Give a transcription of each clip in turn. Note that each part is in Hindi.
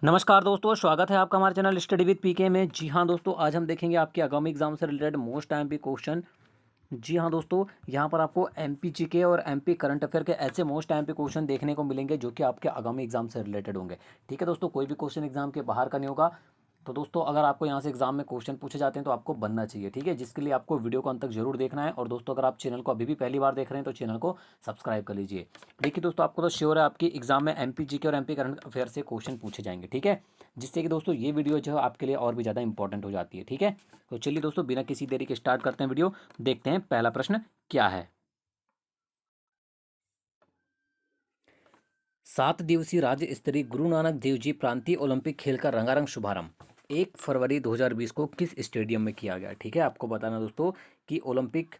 नमस्कार दोस्तों, स्वागत है आपका हमारे चैनल स्टडी विद पीके में। जी हाँ दोस्तों, आज हम देखेंगे आपके आगामी एग्जाम से रिलेटेड मोस्ट एमपी क्वेश्चन। जी हाँ दोस्तों, यहाँ पर आपको एमपी जीके और एमपी करंट अफेयर के ऐसे मोस्ट एमपी क्वेश्चन देखने को मिलेंगे जो कि आपके आगामी एग्जाम से रिलेटेड होंगे। ठीक है दोस्तों, कोई भी क्वेश्चन एग्जाम के बाहर का नहीं होगा। तो दोस्तों, अगर आपको यहाँ से एग्जाम में क्वेश्चन पूछे जाते हैं तो आपको बनना चाहिए। ठीक है, जिसके लिए आपको वीडियो को अंत तक जरूर देखना है। और दोस्तों, अगर आप चैनल को अभी भी पहली बार देख रहे हैं तो चैनल को सब्सक्राइब कर लीजिए। देखिए दोस्तों, आपको तो श्योर है आपकी एग्जाम में एमपी जीके और एमपी करंट अफेयर से क्वेश्चन पूछे जाएंगे। ठीक है, जिससे कि दोस्तों ये वीडियो जो है आपके लिए और भी ज़्यादा इंपॉर्टेंट हो जाती है। ठीक है, तो चलिए दोस्तों, बिना किसी देरी के स्टार्ट करते हैं वीडियो। देखते हैं पहला प्रश्न क्या है। 7 दिवसीय राज्य स्तरीय गुरु नानक देव जी प्रांतीय ओलंपिक खेल का रंगारंग शुभारंभ 1 फरवरी 2020 को किस स्टेडियम में किया गया। ठीक है, आपको बताना दोस्तों कि ओलंपिक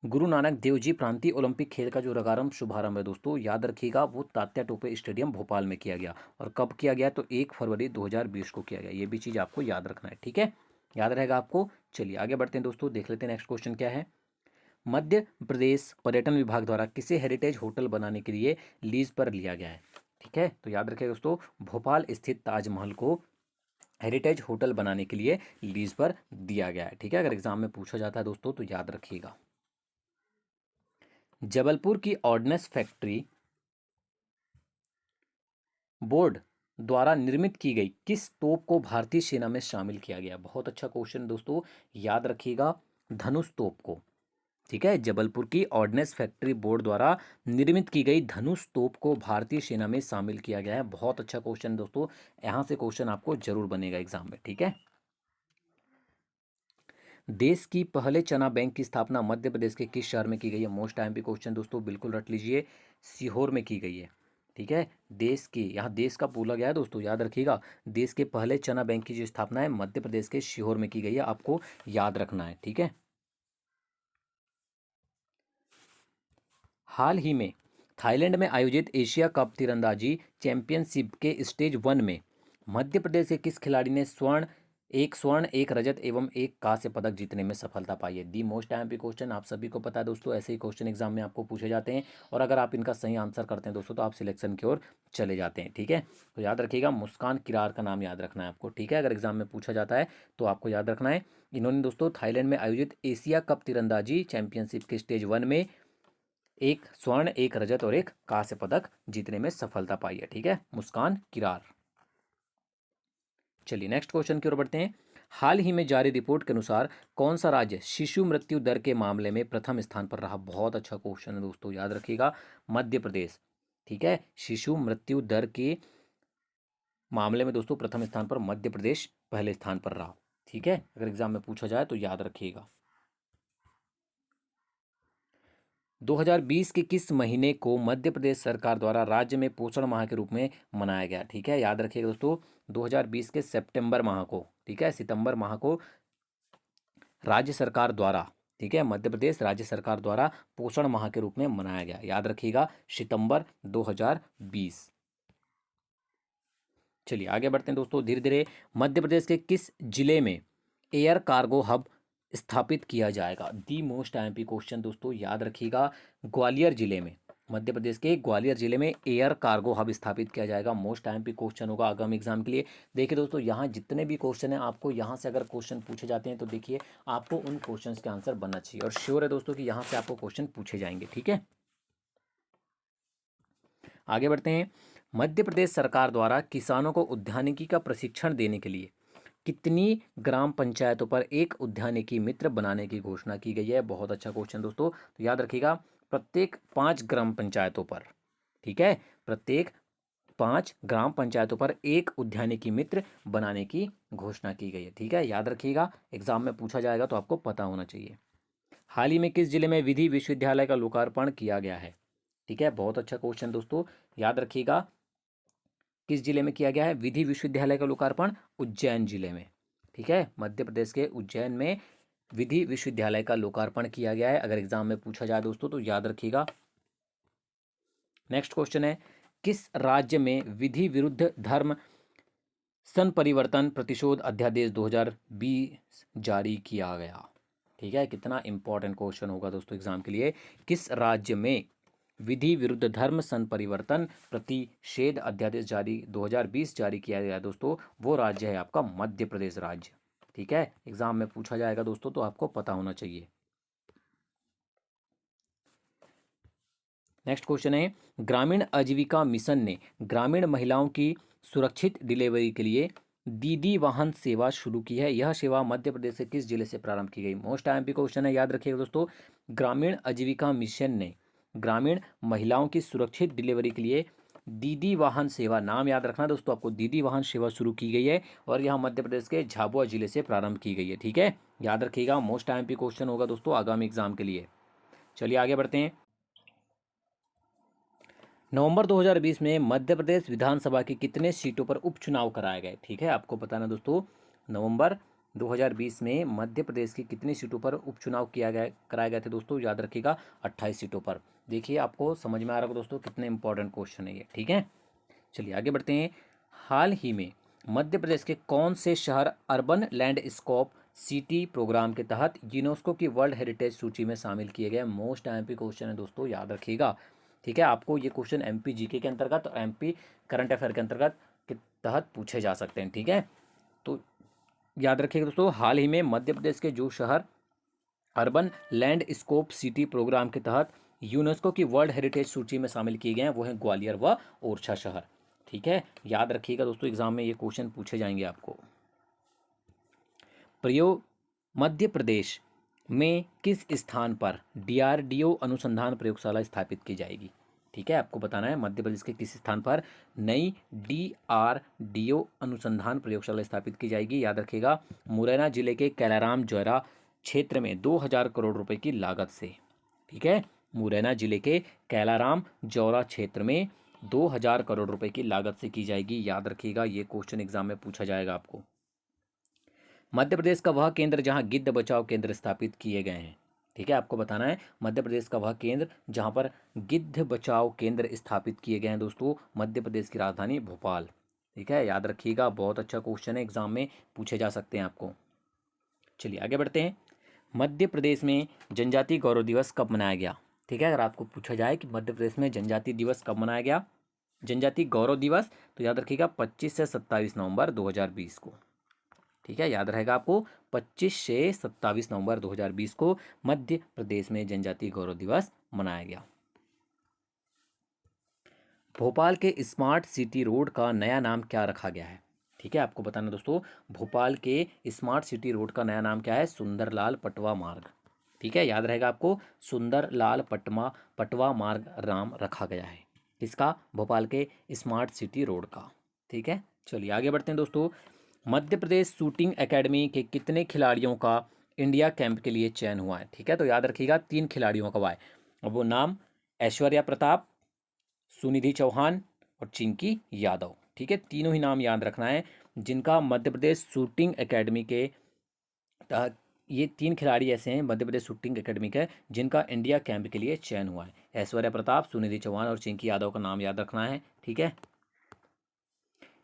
गुरु नानक देव जी प्रांतीय ओलंपिक खेल का जो रंगारंभ शुभारंभ है दोस्तों, याद रखिएगा, वो तात्या टोपे स्टेडियम भोपाल में किया गया। और कब किया गया? तो 1 फरवरी 2020 को किया गया। ये भी चीज़ आपको याद रखना है। ठीक है, याद रहेगा आपको। चलिए आगे बढ़ते हैं दोस्तों, देख लेते हैं नेक्स्ट क्वेश्चन क्या है। मध्य प्रदेश पर्यटन विभाग द्वारा किसे हेरिटेज होटल बनाने के लिए लीज पर लिया गया है। ठीक है, तो याद रखिए दोस्तों, भोपाल स्थित ताजमहल को हेरिटेज होटल बनाने के लिए लीज पर दिया गया है। ठीक है, अगर एग्जाम में पूछा जाता है दोस्तों तो याद रखिएगा। जबलपुर की ऑर्डिनेंस फैक्ट्री बोर्ड द्वारा निर्मित की गई किस तोप को भारतीय सेना में शामिल किया गया? बहुत अच्छा क्वेश्चन दोस्तों, याद रखिएगा, धनुष तोप को। ठीक है, जबलपुर की ऑर्डिनेंस फैक्ट्री बोर्ड द्वारा निर्मित की गई धनुष तोप को भारतीय सेना में शामिल किया गया है। बहुत अच्छा क्वेश्चन दोस्तों, यहां से क्वेश्चन आपको जरूर बनेगा एग्जाम में। ठीक है, देश की पहले चना बैंक की स्थापना मध्य प्रदेश के किस शहर में की गई है? मोस्ट टाइम भी क्वेश्चन दोस्तों, बिल्कुल रट लीजिए, सीहोर में की गई है। ठीक है, देश की, यहाँ देश का बोला गया है दोस्तों, याद रखिएगा। देश के पहले चना बैंक की जो स्थापना है मध्य प्रदेश के सीहोर में की गई है, आपको याद रखना है। ठीक है, हाल ही में थाईलैंड में आयोजित एशिया कप तीरंदाजी चैंपियनशिप के स्टेज 1 में मध्य प्रदेश के किस खिलाड़ी ने स्वर्ण, एक रजत एवं एक कांस्य पदक जीतने में सफलता पाई है? दी मोस्ट टाइम पे क्वेश्चन आप सभी को पता है दोस्तों, ऐसे ही क्वेश्चन एग्जाम में आपको पूछे जाते हैं। और अगर आप इनका सही आंसर करते हैं दोस्तों तो आप सिलेक्शन की ओर चले जाते हैं। ठीक है, तो याद रखिएगा, मुस्कान किरार का नाम याद रखना है आपको। ठीक है, अगर एग्जाम में पूछा जाता है तो आपको याद रखना है। इन्होंने दोस्तों थाईलैंड में आयोजित एशिया कप तीरंदाजी चैंपियनशिप के स्टेज 1 में एक स्वर्ण, एक रजत और एक कांस्य पदक जीतने में सफलता पाई है। ठीक है, मुस्कान किरार। चलिए नेक्स्ट क्वेश्चन की ओर बढ़ते हैं। हाल ही में जारी रिपोर्ट के अनुसार कौन सा राज्य शिशु मृत्यु दर के मामले में प्रथम स्थान पर रहा? बहुत अच्छा क्वेश्चन है दोस्तों, याद रखिएगा, मध्य प्रदेश। ठीक है, शिशु मृत्यु दर के मामले में दोस्तों प्रथम स्थान पर मध्य प्रदेश पहले स्थान पर रहा। ठीक है, अगर एग्जाम में पूछा जाए तो याद रखिएगा। 2020 के किस महीने को मध्य प्रदेश सरकार द्वारा राज्य में पोषण माह के रूप में मनाया गया? ठीक है, याद रखिएगा दोस्तों, 2020 के सितंबर माह को, ठीक है, सितंबर माह को राज्य सरकार द्वारा, ठीक है, मध्य प्रदेश राज्य सरकार द्वारा पोषण माह के रूप में मनाया गया। याद रखिएगा, सितंबर 2020। चलिए आगे बढ़ते हैं दोस्तों धीरे धीरे। मध्य प्रदेश के किस जिले में एयर कार्गो हब स्थापित किया जाएगा? दी मोस्ट आईएमपी क्वेश्चन दोस्तों, याद रखिएगा, ग्वालियर जिले में, मध्य प्रदेश के ग्वालियर जिले में एयर कार्गो हब स्थापित किया जाएगा। मोस्ट आईएमपी क्वेश्चन होगा आगामी एग्जाम के लिए। देखिए दोस्तों, यहाँ जितने भी क्वेश्चन हैं, आपको यहाँ से अगर क्वेश्चन पूछे जाते हैं तो देखिए आपको उन क्वेश्चन के आंसर बनना चाहिए। और श्योर है दोस्तों कि यहाँ से आपको क्वेश्चन पूछे जाएंगे। ठीक है, आगे बढ़ते हैं। मध्य प्रदेश सरकार द्वारा किसानों को उद्यानिकी का प्रशिक्षण देने के लिए कितनी ग्राम पंचायतों पर एक उद्यानिकी मित्र बनाने की घोषणा की गई है? बहुत अच्छा क्वेश्चन दोस्तों, तो याद रखिएगा, प्रत्येक 5 ग्राम पंचायतों पर, ठीक है, प्रत्येक 5 ग्राम पंचायतों पर एक उद्यानिकी मित्र बनाने की घोषणा की गई है। ठीक है, याद रखिएगा, एग्जाम में पूछा जाएगा तो आपको पता होना चाहिए। हाल ही में किस जिले में विधि विश्वविद्यालय का लोकार्पण किया गया है? ठीक है, बहुत अच्छा क्वेश्चन दोस्तों, याद रखिएगा, किस जिले में किया गया है विधि विश्वविद्यालय का लोकार्पण? उज्जैन जिले में। ठीक है, मध्य प्रदेश के उज्जैन में विधि विश्वविद्यालय का लोकार्पण किया गया है। अगर एग्जाम में पूछा जाए दोस्तों तो याद रखिएगा। नेक्स्ट क्वेश्चन है, किस राज्य में विधि विरुद्ध धर्म संपरिवर्तन प्रतिशोध अध्यादेश 2020 जारी किया गया? ठीक है, कितना इंपॉर्टेंट क्वेश्चन होगा दोस्तों एग्जाम के लिए। किस राज्य में विधि विरुद्ध धर्म संपरिवर्तन प्रतिषेध अध्यादेश जारी 2020 जारी किया गया है दोस्तों, वो राज्य है आपका मध्य प्रदेश राज्य। ठीक है, एग्जाम में पूछा जाएगा दोस्तों, तो आपको पता होना चाहिए। नेक्स्ट क्वेश्चन है, ग्रामीण आजीविका मिशन ने ग्रामीण महिलाओं की सुरक्षित डिलीवरी के लिए दीदी वाहन सेवा शुरू की है। यह सेवा मध्य प्रदेश के किस जिले से प्रारंभ की गई? मोस्ट आईएमपी क्वेश्चन है, याद रखिएगा दोस्तों। ग्रामीण आजीविका मिशन ने ग्रामीण महिलाओं की सुरक्षित डिलीवरी के लिए दीदी वाहन सेवा, नाम याद रखना दोस्तों आपको, दीदी वाहन सेवा शुरू की गई है और यह मध्य प्रदेश के झाबुआ जिले से प्रारंभ की गई है। ठीक है, याद रखिएगा, मोस्ट आईएमपी क्वेश्चन होगा दोस्तों आगामी एग्जाम के लिए। चलिए आगे बढ़ते हैं। नवंबर 2020 में मध्य प्रदेश विधानसभा की कितने सीटों पर उपचुनाव कराए गए? ठीक है, आपको बताना दोस्तों, नवंबर 2020 में मध्य प्रदेश की कितनी सीटों पर उपचुनाव कराए गए थे दोस्तों? याद रखिएगा 28 सीटों पर। देखिए आपको समझ में आ रहा होगा दोस्तों कितने इंपॉर्टेंट क्वेश्चन है ये। ठीक है, चलिए आगे बढ़ते हैं। हाल ही में मध्य प्रदेश के कौन से शहर अर्बन लैंडस्केप सिटी प्रोग्राम के तहत यूनेस्को की वर्ल्ड हेरिटेज सूची में शामिल किए गए? मोस्ट आईएमपी क्वेश्चन है दोस्तों, याद रखिएगा। ठीक है, आपको ये क्वेश्चन एमपी जीके के अंतर्गत और एमपी करंट अफेयर के अंतर्गत के तहत पूछे जा सकते हैं। ठीक है, तो याद रखिएगा दोस्तों, हाल ही में मध्य प्रदेश के जो शहर अर्बन लैंडस्केप सिटी प्रोग्राम के तहत यूनेस्को की वर्ल्ड हेरिटेज सूची में शामिल किए गए हैं वो हैं ग्वालियर व ओरछा शहर। ठीक है, याद रखिएगा दोस्तों, एग्जाम में ये क्वेश्चन पूछे जाएंगे आपको। प्रयोग मध्य प्रदेश में किस स्थान पर डीआरडीओ अनुसंधान प्रयोगशाला स्थापित की जाएगी? ठीक है, आपको बताना है मध्य प्रदेश के किस स्थान पर नई डीआरडीओ अनुसंधान प्रयोगशाला स्थापित की जाएगी? याद रखिएगा, मुरैना जिले के कैलाराम जौरा क्षेत्र में 2000 करोड़ रुपए की लागत से। ठीक है, मुरैना जिले के कैलाराम जौरा क्षेत्र में 2000 करोड़ रुपए की लागत से की जाएगी। याद रखिएगा, ये क्वेश्चन एग्जाम में पूछा जाएगा आपको। मध्य प्रदेश का वह केंद्र जहां गिद्ध बचाव केंद्र स्थापित किए गए हैं। ठीक है, आपको बताना है मध्य प्रदेश का वह केंद्र जहां पर गिद्ध बचाव केंद्र स्थापित किए गए हैं दोस्तों, मध्य प्रदेश की राजधानी भोपाल। ठीक है, याद रखिएगा, बहुत अच्छा क्वेश्चन है, एग्जाम में पूछे जा सकते हैं आपको। चलिए आगे बढ़ते हैं। मध्य प्रदेश में जनजाति गौरव दिवस कब मनाया गया? ठीक है, अगर आपको पूछा जाए कि मध्य प्रदेश में जनजाति दिवस कब मनाया गया, जनजाति गौरव दिवस, तो याद रखिएगा 25 से 27 नवंबर 2020 को। ठीक है, याद रहेगा आपको, 25 से 27 नवंबर 2020 को मध्य प्रदेश में जनजाति गौरव दिवस मनाया गया। भोपाल के स्मार्ट सिटी रोड का नया नाम क्या रखा गया है? ठीक है, आपको बताना दोस्तों, भोपाल के स्मार्ट सिटी रोड का नया नाम क्या है? सुंदरलाल पटवा मार्ग। ठीक है, याद रहेगा आपको, सुंदरलाल पटवा मार्ग नाम रखा गया है इसका, भोपाल के स्मार्ट सिटी रोड का। ठीक है, चलिए आगे बढ़ते हैं दोस्तों। मध्य प्रदेश शूटिंग एकेडमी के कितने खिलाड़ियों का इंडिया कैंप के लिए चयन हुआ है? ठीक है, तो याद रखिएगा 3 खिलाड़ियों का हुआ है, अब वो नाम ऐश्वर्या प्रताप, सुनिधि चौहान और चिंकी यादव। ठीक है, तीनों ही नाम याद रखना है जिनका मध्य प्रदेश शूटिंग एकेडमी के तहत, ये 3 खिलाड़ी ऐसे हैं मध्य प्रदेश शूटिंग एकेडमी के जिनका इंडिया कैंप के लिए चयन हुआ है। ऐश्वर्या प्रताप, सुनिधि चौहान और चिंकी यादव का नाम याद रखना है। ठीक है,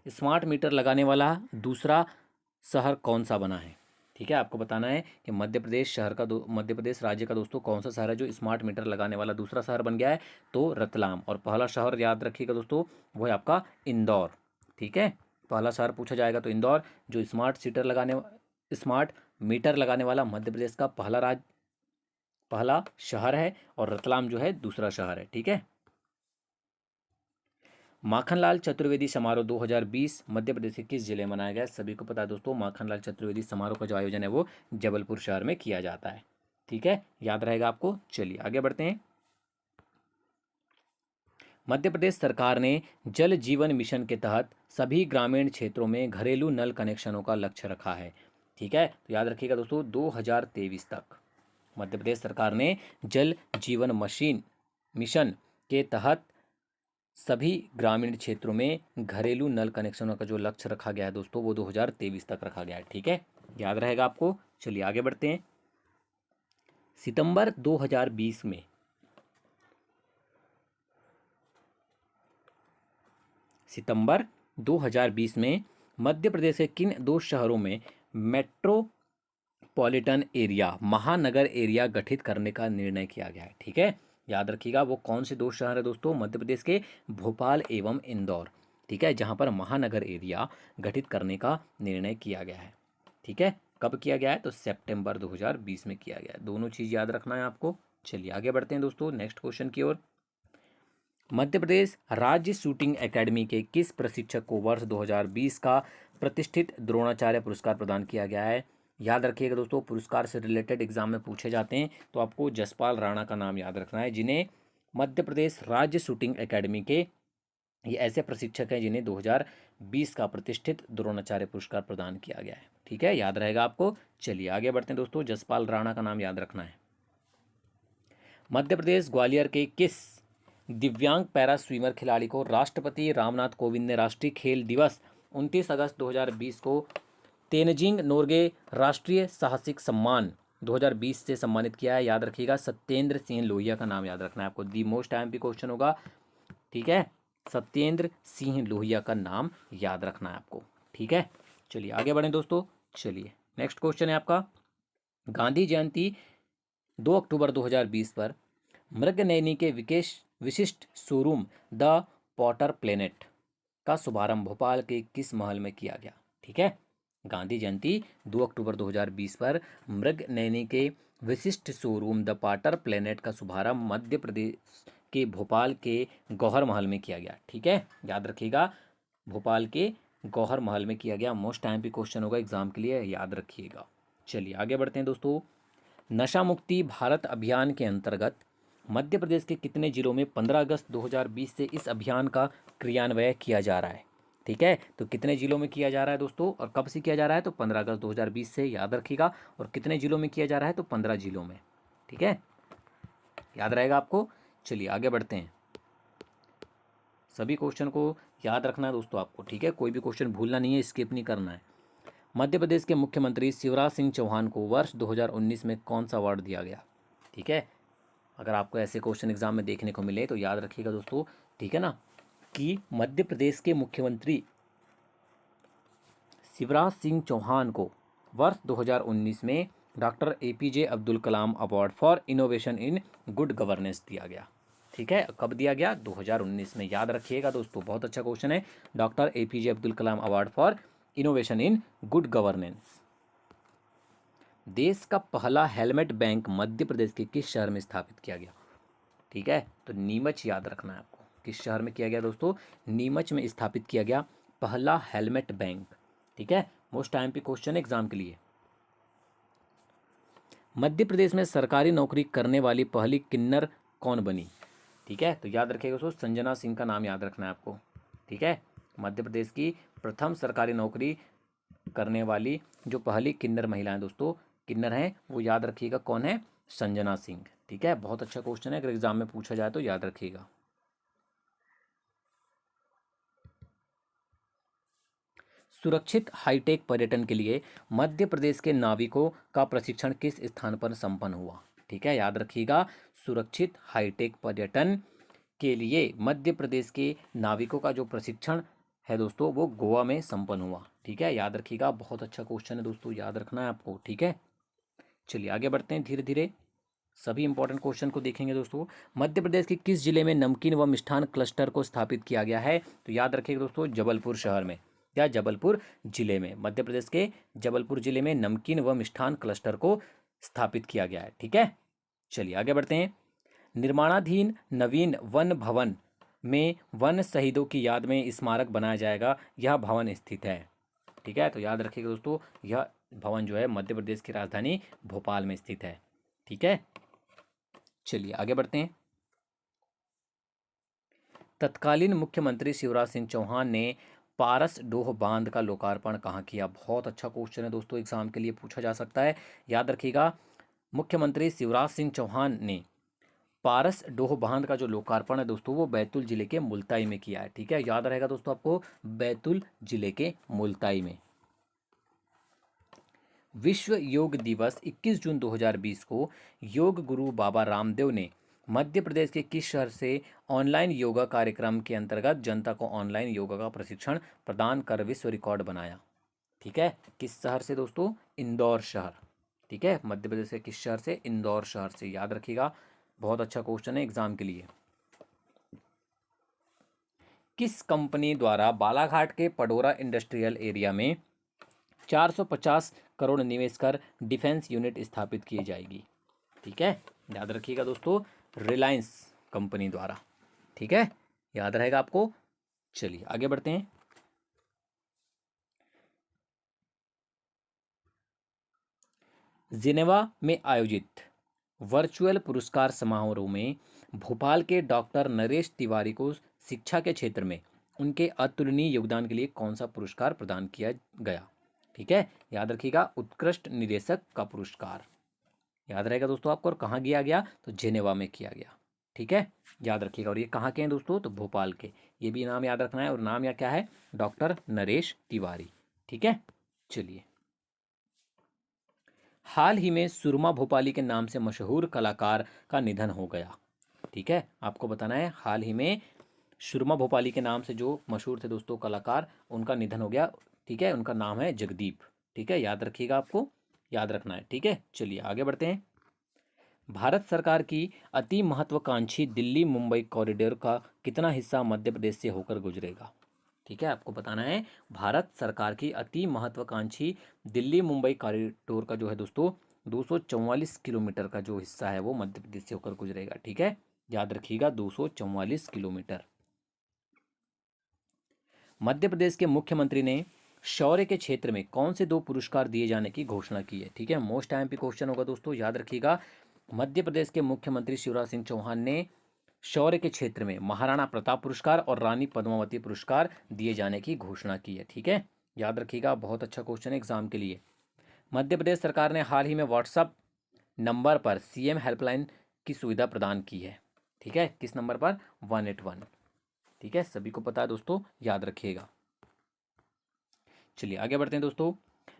स्मार्ट मीटर लगाने वाला दूसरा शहर कौन सा बना है? ठीक है, आपको बताना है कि मध्य प्रदेश शहर का मध्य प्रदेश राज्य का दोस्तों कौन सा शहर है जो स्मार्ट मीटर लगाने वाला दूसरा शहर बन गया है? तो रतलाम। और पहला शहर याद रखिएगा दोस्तों, वो है आपका इंदौर। ठीक है, पहला शहर पूछा जाएगा तो इंदौर, जो स्मार्ट मीटर लगाने वाला मध्य प्रदेश का पहला शहर है, और रतलाम जो है दूसरा शहर है। ठीक है, माखनलाल चतुर्वेदी समारोह 2020 मध्य प्रदेश के किस जिले में मनाया गया? सभी को पता है दोस्तों, माखनलाल चतुर्वेदी समारोह का जो आयोजन है वो जबलपुर शहर में किया जाता है। ठीक है, याद रहेगा आपको। चलिए आगे बढ़ते हैं। मध्य प्रदेश सरकार ने जल जीवन मिशन के तहत सभी ग्रामीण क्षेत्रों में घरेलू नल कनेक्शनों का लक्ष्य रखा है। ठीक है, तो याद रखिएगा दोस्तों, 2023 तक मध्य प्रदेश सरकार ने जल जीवन मिशन के तहत सभी ग्रामीण क्षेत्रों में घरेलू नल कनेक्शनों का जो लक्ष्य रखा गया है दोस्तों, वो 2023 तक रखा गया है। ठीक है, याद रहेगा आपको। चलिए आगे बढ़ते हैं। सितंबर 2020 में मध्य प्रदेश के किन 2 शहरों में मेट्रोपॉलिटन एरिया, महानगर एरिया गठित करने का निर्णय किया गया है? ठीक है, याद रखिएगा वो कौन से दो शहर है दोस्तों मध्य प्रदेश के, भोपाल एवं इंदौर। ठीक है, जहाँ पर महानगर एरिया गठित करने का निर्णय किया गया है। ठीक है, कब किया गया है, तो सितंबर 2020 में किया गया है। दोनों चीज़ याद रखना है आपको। चलिए आगे बढ़ते हैं दोस्तों नेक्स्ट क्वेश्चन की ओर। मध्य प्रदेश राज्य शूटिंग एकेडमी के किस प्रशिक्षक को वर्ष 2020 का प्रतिष्ठित द्रोणाचार्य पुरस्कार प्रदान किया गया है। याद रखिएगा दोस्तों, पुरस्कार से रिलेटेड एग्जाम में पूछे जाते हैं, तो आपको जसपाल राणा का नाम याद रखना है, जिन्हें मध्य प्रदेश राज्य शूटिंग एकेडमी के, ये ऐसे प्रशिक्षक हैं जिन्हें 2020 का प्रतिष्ठित द्रोणाचार्य पुरस्कार प्रदान किया गया है। ठीक है, याद रहेगा आपको। चलिए आगे बढ़ते हैं दोस्तों, जसपाल राणा का नाम याद रखना है। मध्य प्रदेश ग्वालियर के किस दिव्यांग पैरा स्विमर खिलाड़ी को राष्ट्रपति रामनाथ कोविंद ने राष्ट्रीय खेल दिवस 29 अगस्त 2020 को तेनजिंग नोर्गे राष्ट्रीय साहसिक सम्मान 2020 से सम्मानित किया है। याद रखिएगा, सत्येंद्र सिंह लोहिया का नाम याद रखना है आपको। दी मोस्ट IMP क्वेश्चन होगा। ठीक है, सत्येंद्र सिंह लोहिया का नाम याद रखना है आपको। ठीक है, चलिए आगे बढ़ें दोस्तों। चलिए नेक्स्ट क्वेश्चन है आपका, गांधी जयंती 2 अक्टूबर 2020 पर मृगनयनी के विशिष्ट शोरूम द पॉटर प्लेनेट का शुभारंभ भोपाल के किस महल में किया गया। ठीक है, गांधी जयंती 2 अक्टूबर 2020 पर मृगनयनी के विशिष्ट शोरूम द पॉटर प्लेनेट का शुभारंभ मध्य प्रदेश के भोपाल के गौहर महल में किया गया। ठीक है, याद रखिएगा, भोपाल के गौहर महल में किया गया। मोस्ट IMP क्वेश्चन होगा एग्जाम के लिए, याद रखिएगा। चलिए आगे बढ़ते हैं दोस्तों। नशा मुक्ति भारत अभियान के अंतर्गत मध्य प्रदेश के कितने जिलों में 15 अगस्त 2020 से इस अभियान का क्रियान्वयन किया जा रहा है। ठीक है, तो कितने जिलों में किया जा रहा है दोस्तों और कब से किया जा रहा है, तो 15 अगस्त 2020 से, याद रखिएगा। और कितने जिलों में किया जा रहा है, तो 15 जिलों में। ठीक है, याद रहेगा आपको। चलिए आगे बढ़ते हैं, सभी क्वेश्चन को याद रखना है दोस्तों आपको। ठीक है, कोई भी क्वेश्चन भूलना नहीं है, स्किप नहीं करना है। मध्य प्रदेश के मुख्यमंत्री शिवराज सिंह चौहान को वर्ष 2019 में कौन सा अवार्ड दिया गया। ठीक है, अगर आपको ऐसे क्वेश्चन एग्जाम में देखने को मिले तो याद रखिएगा दोस्तों। ठीक है ना, कि मध्य प्रदेश के मुख्यमंत्री शिवराज सिंह चौहान को वर्ष 2019 में doctor APJ Abdul Kalam award for innovation in good governance दिया गया। ठीक है, कब दिया गया, 2019 में। याद रखिएगा दोस्तों, बहुत अच्छा क्वेश्चन है। Doctor APJ Abdul Kalam award for innovation in good governance. देश का पहला हेलमेट बैंक मध्य प्रदेश के किस शहर में स्थापित किया गया। ठीक है, तो नीमच याद रखना है आपको। किस शहर में किया गया दोस्तों, नीमच में स्थापित किया गया पहला हेलमेट बैंक। ठीक है, मोस्ट IMP क्वेश्चन एग्जाम के लिए। मध्य प्रदेश में सरकारी नौकरी करने वाली पहली किन्नर कौन बनी। ठीक है, तो याद रखिएगा दोस्तों, संजना सिंह का नाम याद रखना है आपको। ठीक है, मध्य प्रदेश की प्रथम सरकारी नौकरी करने वाली जो पहली किन्नर महिला है दोस्तों, किन्नर हैं, वो याद रखिएगा कौन है, संजना सिंह। ठीक है, बहुत अच्छा क्वेश्चन है, अगर एग्जाम में पूछा जाए तो याद रखिएगा। सुरक्षित हाईटेक पर्यटन के लिए मध्य प्रदेश के नाविकों का प्रशिक्षण किस स्थान पर संपन्न हुआ। ठीक है, याद रखिएगा, सुरक्षित हाईटेक पर्यटन के लिए मध्य प्रदेश के नाविकों का जो प्रशिक्षण है दोस्तों, वो गोवा में संपन्न हुआ। ठीक है, याद रखिएगा, बहुत अच्छा क्वेश्चन है दोस्तों, याद रखना है आपको। ठीक है, चलिए आगे बढ़ते हैं, धीरे धीरे सभी इंपॉर्टेंट क्वेश्चन को देखेंगे दोस्तों। मध्य प्रदेश के किस जिले में नमकीन व मिष्ठान क्लस्टर को स्थापित किया गया है, तो याद रखिएगा दोस्तों, जबलपुर शहर में, या जबलपुर जिले में। मध्य प्रदेश के जबलपुर जिले में नमकीन व मिष्ठान क्लस्टर को स्थापित किया गया है। ठीक है, चलिए आगे बढ़ते हैं। निर्माणाधीन नवीन वन भवन में वन शहीदों की याद में स्मारक बनाया जाएगा, यह भवन स्थित है। ठीक है, तो याद रखिएगा दोस्तों, यह भवन जो है मध्य प्रदेश की राजधानी भोपाल में स्थित है। ठीक है, चलिए आगे बढ़ते हैं। तत्कालीन मुख्यमंत्री शिवराज सिंह चौहान ने पारस डोह बांध का लोकार्पण कहाँ किया। बहुत अच्छा क्वेश्चन है दोस्तों, एग्जाम के लिए पूछा जा सकता है। याद रखिएगा, मुख्यमंत्री शिवराज सिंह चौहान ने पारस डोह बांध का जो लोकार्पण है दोस्तों, वो बैतूल जिले के मुल्ताई में किया है। ठीक है, याद रहेगा दोस्तों आपको, बैतूल जिले के मुल्ताई में। विश्व योग दिवस 21 जून 2020 को योग गुरु बाबा रामदेव ने मध्य प्रदेश के किस शहर से ऑनलाइन योगा कार्यक्रम के अंतर्गत जनता को ऑनलाइन योगा का प्रशिक्षण प्रदान कर विश्व रिकॉर्ड बनाया। ठीक है, किस शहर से दोस्तों, इंदौर शहर। ठीक है, मध्य प्रदेश के किस शहर से, इंदौर शहर से, याद रखिएगा। बहुत अच्छा क्वेश्चन है एग्जाम के लिए। किस कंपनी द्वारा बालाघाट के पडोरा इंडस्ट्रियल एरिया में 450 करोड़ निवेश कर डिफेंस यूनिट स्थापित की जाएगी? ठीक है, याद रखिएगा दोस्तों, रिलायंस कंपनी द्वारा। ठीक है, याद रहेगा आपको। चलिए आगे बढ़ते हैं। जिनेवा में आयोजित वर्चुअल पुरस्कार समारोह में भोपाल के डॉक्टर नरेश तिवारी को शिक्षा के क्षेत्र में उनके अतुलनीय योगदान के लिए कौन सा पुरस्कार प्रदान किया गया? ठीक है, याद रखिएगा, उत्कृष्ट निदेशक का पुरस्कार। याद रहेगा दोस्तों आपको। और कहाँ किया गया? तो जेनेवा में किया गया। ठीक है, याद रखिएगा। और ये कहाँ के हैं दोस्तों? तो भोपाल के। ये भी नाम याद रखना है। और नाम या क्या है? डॉक्टर नरेश तिवारी। ठीक है, चलिए। हाल ही में सुरमा भोपाली के नाम से मशहूर कलाकार का निधन हो गया। ठीक है, आपको बताना है हाल ही में सुरमा भोपाली के नाम से जो मशहूर थे दोस्तों कलाकार, उनका निधन हो गया। ठीक है, उनका नाम है जगदीप। ठीक है, याद रखिएगा, आपको याद रखना है। ठीक है, चलिए आगे बढ़ते हैं। भारत सरकार की अति महत्वाकांक्षी दिल्ली मुंबई कॉरिडोर का कितना हिस्सा मध्य प्रदेश से होकर गुजरेगा? ठीक है, आपको बताना है भारत सरकार की अति महत्वाकांक्षी दिल्ली मुंबई कॉरिडोर का जो है दोस्तों 244 किलोमीटर का जो हिस्सा है वो मध्य प्रदेश से होकर गुजरेगा। ठीक है, याद रखिएगा, 244 किलोमीटर। मध्य प्रदेश के मुख्यमंत्री ने शौर्य के क्षेत्र में कौन से 2 पुरस्कार दिए जाने की घोषणा की है? ठीक है, मोस्ट टाइम पे क्वेश्चन होगा दोस्तों, याद रखिएगा। मध्य प्रदेश के मुख्यमंत्री शिवराज सिंह चौहान ने शौर्य के क्षेत्र में महाराणा प्रताप पुरस्कार और रानी पद्मावती पुरस्कार दिए जाने की घोषणा की है। ठीक है, याद रखिएगा, बहुत अच्छा क्वेश्चन है एग्जाम के लिए। मध्य प्रदेश सरकार ने हाल ही में व्हाट्सएप नंबर पर सीएम हेल्पलाइन की सुविधा प्रदान की है। ठीक है, किस नंबर पर? 181। ठीक है, सभी को पता है दोस्तों, याद रखिएगा। चलिए आगे बढ़ते हैं दोस्तों।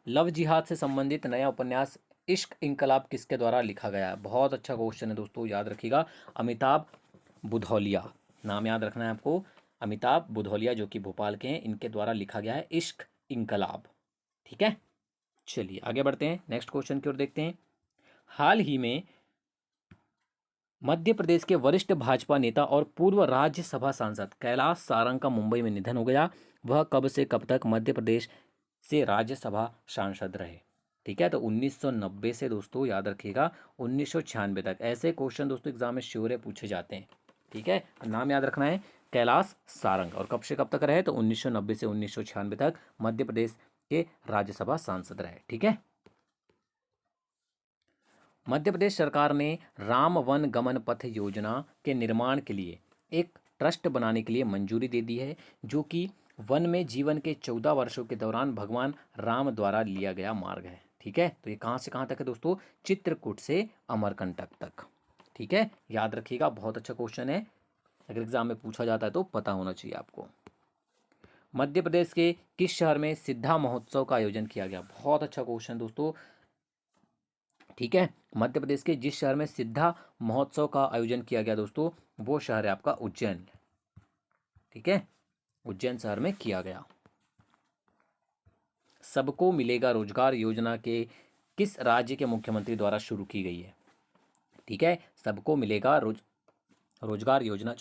लव जिहाद से संबंधित नया उपन्यास इश्क इंकलाब किसके द्वारा लिखा गया है? बहुत अच्छा क्वेश्चन है दोस्तों, याद रखिएगा, अमिताभ बुधौलिया। नाम याद रखना है आपको, अमिताभ बुधौलिया, जो कि भोपाल के हैं, इनके द्वारा लिखा गया है इश्क इंकलाब। ठीक है, चलिए आगे बढ़ते हैं, नेक्स्ट क्वेश्चन की ओर देखते हैं। हाल ही में मध्य प्रदेश के वरिष्ठ भाजपा नेता और पूर्व राज्यसभा सांसद कैलाश सारंग का मुंबई में निधन हो गया। वह कब से कब तक मध्य प्रदेश से राज्यसभा सांसद रहे? ठीक है, तो 1990 से दोस्तों, याद रखिएगा, 1996 तक। ऐसे क्वेश्चन दोस्तों एग्जाम में श्योर है पूछे जाते हैं। ठीक है, नाम याद रखना है कैलाश सारंग। और कब से कब तक रहे? तो 1990 से 1996 तक मध्य प्रदेश के राज्यसभा सांसद रहे। ठीक है, मध्य प्रदेश सरकार ने राम वन गमन पथ योजना के निर्माण के लिए एक ट्रस्ट बनाने के लिए मंजूरी दे दी है, जो कि वन में जीवन के 14 वर्षों के दौरान भगवान राम द्वारा लिया गया मार्ग है। ठीक है, तो ये कहाँ से कहाँ तक है दोस्तों? चित्रकूट से अमरकंटक तक। ठीक है, याद रखिएगा, बहुत अच्छा क्वेश्चन है, अगर एग्जाम में पूछा जाता है तो पता होना चाहिए आपको। मध्य प्रदेश के किस शहर में सिद्धा महोत्सव का आयोजन किया गया? बहुत अच्छा क्वेश्चन दोस्तों। ठीक है, मध्य प्रदेश के जिस शहर में सिद्धा महोत्सव का आयोजन किया गया दोस्तों, वो शहर है आपका उज्जैन। ठीक है, उज्जैन शहर में किया गया। सबको मिलेगा रोजगार योजना के किस राज्य के मुख्यमंत्री द्वारा शुरू की गई है? ठीक है, सबको मिलेगा रोजगार योजना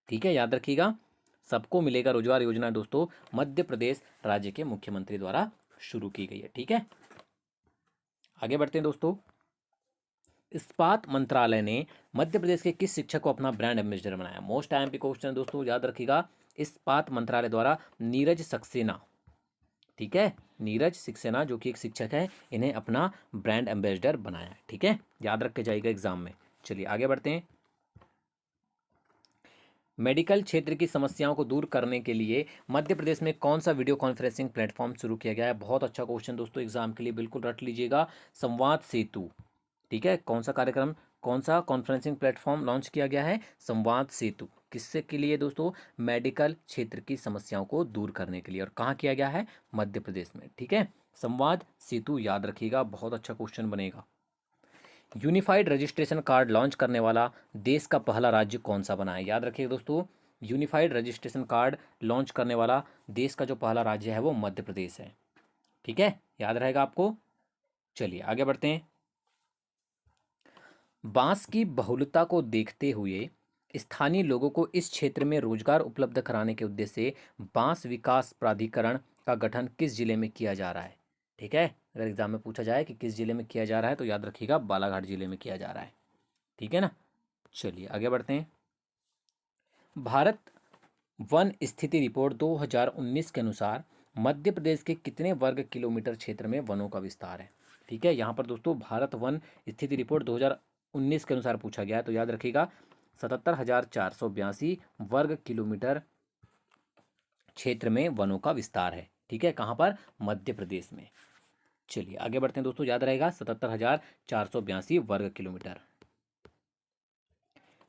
ठीक है, याद रखिएगा, सबको मिलेगा रोजगार योजना दोस्तों मध्य प्रदेश राज्य के मुख्यमंत्री द्वारा शुरू की गई है। ठीक है, आगे बढ़ते हैं दोस्तों। इस्पात मंत्रालय ने मध्य प्रदेश के किस शिक्षक को अपना ब्रांड एम्बेसडर बनाया? मोस्ट टाइम पे क्वेश्चन दोस्तों, याद रखिएगा, इस्पात मंत्रालय द्वारा नीरज सक्सेना। ठीक है, नीरज सक्सेना जो कि एक शिक्षक है, इन्हें अपना ब्रांड एम्बेसडर बनाया है। ठीक है, याद रख के जाइएगा एग्जाम में। चलिए आगे बढ़ते हैं। मेडिकल क्षेत्र की समस्याओं को दूर करने के लिए मध्य प्रदेश में कौन सा वीडियो कॉन्फ्रेंसिंग प्लेटफॉर्म शुरू किया गया है? बहुत अच्छा क्वेश्चन दोस्तों, एग्जाम के लिए बिल्कुल रट लीजिएगा, संवाद सेतु। ठीक है, कौन सा कार्यक्रम, कौन सा कॉन्फ्रेंसिंग प्लेटफॉर्म लॉन्च किया गया है? संवाद सेतु। किससे के लिए दोस्तों? मेडिकल क्षेत्र की समस्याओं को दूर करने के लिए। और कहाँ किया गया है? मध्य प्रदेश में। ठीक है, संवाद सेतु, याद रखिएगा, बहुत अच्छा क्वेश्चन बनेगा। यूनिफाइड रजिस्ट्रेशन कार्ड लॉन्च करने वाला देश का पहला राज्य कौन सा बना है? याद रखिएगा दोस्तों, यूनिफाइड रजिस्ट्रेशन कार्ड लॉन्च करने वाला देश का जो पहला राज्य है वो मध्य प्रदेश है। ठीक है, याद रहेगा आपको। चलिए आगे बढ़ते हैं। बांस की बहुलता को देखते हुए स्थानीय लोगों को इस क्षेत्र में रोजगार उपलब्ध कराने के उद्देश्य से बांस विकास प्राधिकरण का गठन किस जिले में किया जा रहा है? ठीक है, अगर एग्जाम में पूछा जाए कि किस जिले में किया जा रहा है तो याद रखिएगा बालाघाट जिले में किया जा रहा है। ठीक है ना। चलिए आगे बढ़ते हैं। भारत वन स्थिति रिपोर्ट 2019 के अनुसार मध्य प्रदेश के कितने वर्ग किलोमीटर क्षेत्र में वनों का विस्तार है? ठीक है, यहाँ पर दोस्तों भारत वन स्थिति रिपोर्ट 2019 के अनुसार पूछा गया है, तो याद रखिएगा 77,482 वर्ग किलोमीटर क्षेत्र में वनों का विस्तार है। ठीक है, कहाँ पर? मध्य प्रदेश में। चलिए आगे बढ़ते हैं दोस्तों, याद रहेगा 77,482 वर्ग किलोमीटर।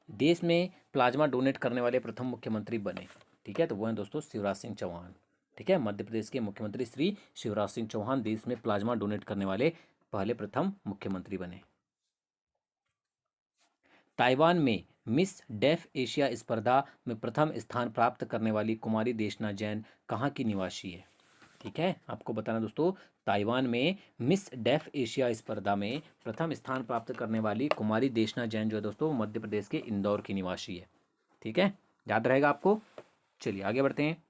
देश में प्लाज्मा डोनेट करने वाले प्रथम मुख्यमंत्री बने, ठीक है, तो वो हैं दोस्तों शिवराज सिंह चौहान। ठीक है, मध्य प्रदेश के मुख्यमंत्री श्री शिवराज सिंह चौहान देश में प्लाज्मा डोनेट करने वाले पहले प्रथम मुख्यमंत्री बने। ताइवान में मिस डेफ एशिया स्पर्धा में प्रथम स्थान प्राप्त करने वाली कुमारी देशना जैन कहाँ की निवासी है? ठीक है, आपको बताना दोस्तों, ताइवान में मिस डेफ एशिया स्पर्धा में प्रथम स्थान प्राप्त करने वाली कुमारी देशना जैन जो है दोस्तों मध्य प्रदेश के इंदौर की निवासी है। ठीक है, याद रहेगा आपको। चलिए आगे बढ़ते हैं।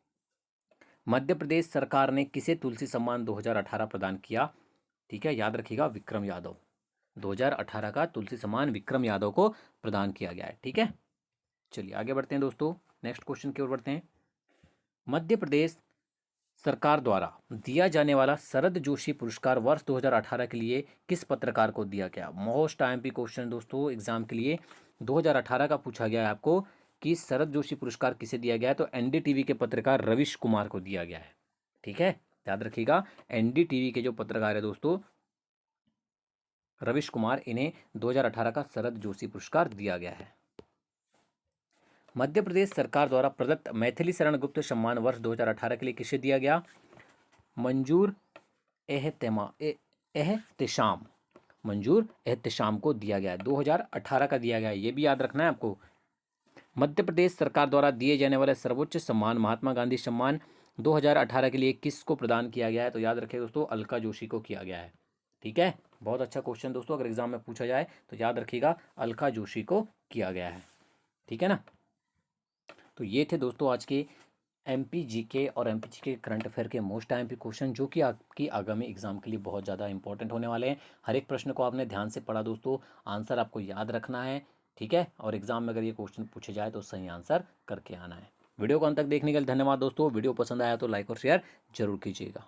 मध्य प्रदेश सरकार ने किसे तुलसी सम्मान 2018 प्रदान किया? ठीक है, याद रखिएगा विक्रम यादव। 2018 का तुलसी सम्मान विक्रम यादव को प्रदान किया गया है। ठीक है, चलिए आगे बढ़ते हैं दोस्तों, नेक्स्ट क्वेश्चन की ओर बढ़ते हैं। मध्य प्रदेश सरकार द्वारा दिया जाने वाला शरद जोशी पुरस्कार वर्ष 2018 के लिए किस पत्रकार को दिया गया? मोस्ट आईएमपी क्वेश्चन दोस्तों एग्जाम के लिए 2018 का पूछा गया है आपको कि शरद जोशी पुरस्कार किसे दिया गया है, तो एनडीटीवी के पत्रकार रविश कुमार को दिया गया है। ठीक है, याद रखिएगा एनडीटीवी के जो पत्रकार है दोस्तों रविश कुमार, इन्हें 2018 का शरद जोशी पुरस्कार दिया गया है। मध्य प्रदेश सरकार द्वारा प्रदत्त मैथिली शरण गुप्त सम्मान वर्ष 2018 के लिए किसे दिया गया? मंजूर एहतेशाम, मंजूर एहतेशाम को दिया गया है, 2018 का दिया गया है, ये भी याद रखना है आपको। मध्य प्रदेश सरकार द्वारा दिए जाने वाले सर्वोच्च सम्मान महात्मा गांधी सम्मान 2018 के लिए किसको प्रदान किया गया है? तो याद रखिए दोस्तों अलका जोशी को किया गया है। ठीक है, बहुत अच्छा क्वेश्चन दोस्तों, अगर एग्जाम में पूछा जाए तो याद रखिएगा अलका जोशी को किया गया है। ठीक है ना। तो ये थे दोस्तों आज के एमपी जीके और एमपी जीके करंट अफेयर के मोस्ट आईएमपी क्वेश्चन, जो कि आपकी आगामी एग्जाम के लिए बहुत ज़्यादा इंपॉर्टेंट होने वाले हैं। हर एक प्रश्न को आपने ध्यान से पढ़ा दोस्तों, आंसर आपको याद रखना है। ठीक है, और एग्जाम में अगर ये क्वेश्चन पूछे जाए तो सही आंसर करके आना है। वीडियो को अंत तक देखने के लिए धन्यवाद दोस्तों। वीडियो पसंद आया तो लाइक और शेयर जरूर कीजिएगा।